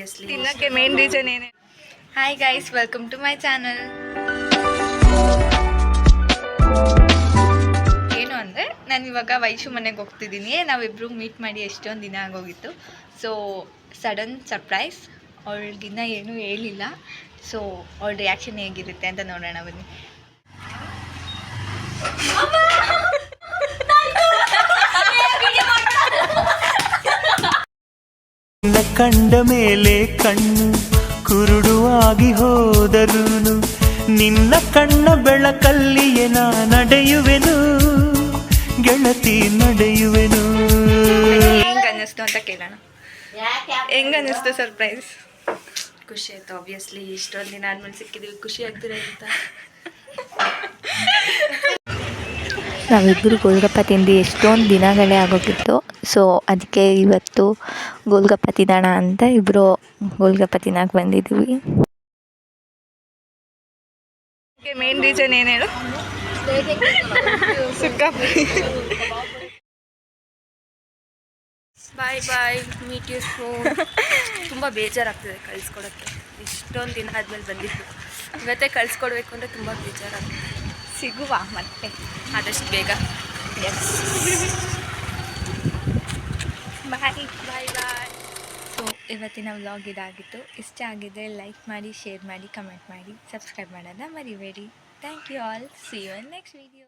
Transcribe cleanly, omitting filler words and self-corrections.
Obviously ತಿನ್ನಕ್ಕೆ main reason ಏನೇ. Hi guys, welcome to my channel. ಏನು ಅಂದರೆ ನಾನು ಇವಾಗ ವೈಶು ಮನೆಗೆ ಹೋಗ್ತಿದ್ದೀನಿ. ನಾವಿಬ್ಬರು ಮೀಟ್ ಮಾಡಿ ಎಷ್ಟೊಂದು ದಿನ ಆಗೋಗಿತ್ತು. ಸೊ ಸಡನ್ ಸರ್ಪ್ರೈಸ್, ಅವಳಿಗಿನ್ನ ಏನೂ ಹೇಳಿಲ್ಲ. ಸೊ ಅವಳ ರಿಯಾಕ್ಷನ್ ಹೇಗಿರುತ್ತೆ ಅಂತ ನೋಡೋಣ ಬನ್ನಿ. ಕಂಡ ಮೇಲೆ ಕಣ್ಣು ಕುರುಡುವಾಗಿ ಹೋದರುನು ನಿನ್ನ ಕಣ್ಣ ಬೆಳಕಲ್ಲಿಯೇ ನಾ ನಡೆಯುವೆನು ಗೆಳತಿ ನಡೆಯುವೆನು. ಹೆಂಗೆ ಅನ್ನಿಸ್ತು ಅಂತ ಕೇಳೋಣ. ಹೆಂಗೆ ಅನ್ನಿಸ್ತು ಸರ್ಪ್ರೈಸ್? ಖುಷಿ ಆಯ್ತು ಆಬ್ವಿಯಸ್ಲಿ. ಇಷ್ಟೊಂದು ದಿನ ಆದ್ಮೇಲೆ ಸಿಕ್ಕಿದೀವಿ, ಖುಷಿ ಆಗ್ತಿದೆ ಅಂತ. ನಾವಿಬ್ಬರು ಗೋಲ್ಗಪ್ಪ ತಿಂದು ಎಷ್ಟೊಂದು ದಿನಗಳೇ ಆಗೋಗಿತ್ತು. ಸೊ ಅದಕ್ಕೆ ಇವತ್ತು ಗೋಲ್ಗಪ್ಪ ತಿನ್ನೋಣ ಅಂತ ಇಬ್ಬರು ಗೋಲ್ಗಪ್ಪ ತಿನ್ನಕ್ಕೆ ಬಂದಿದ್ದೀವಿ. ಮೇನ್ ರೀಸನ್ ಏನು ಹೇಳು? ಸಿಕ್ಕಾಪಟ್ಟೆ. ಬಾಯ್ ಬಾಯ್, ಮೀಟ್ ಯು ಸೂನ್. ತುಂಬ ಬೇಜಾರಾಗ್ತಿದೆ ಕಳಿಸ್ಕೊಡೋಕ್ಕೆ. ಇಷ್ಟೊಂದು ದಿನ ಆದ್ಮೇಲೆ ಬಂದಿದ್ದು, ಇವತ್ತೇ ಕಳಿಸ್ಕೊಡ್ಬೇಕು ಅಂದರೆ ತುಂಬ ಬೇಜಾರಾಗ್ತಿದೆ. ಸಿಗುವ ಮತ್ತೆ ಆದಷ್ಟು ಬೇಗ. ಎಸ್, ಬಾಯ್ ಬಾಯ್ ಬಾಯ್. ಸೊ ಇವತ್ತಿನ ವ್ಲಾಗ್ ಇದಾಗಿತ್ತು. ಇಷ್ಟ ಆಗಿದ್ದರೆ ಲೈಕ್ ಮಾಡಿ, ಶೇರ್ ಮಾಡಿ, ಕಮೆಂಟ್ ಮಾಡಿ, ಸಬ್ಸ್ಕ್ರೈಬ್ ಮಾಡೋದನ್ನ ಮರಿಬೇಡಿ. Thank you all. See you in next video.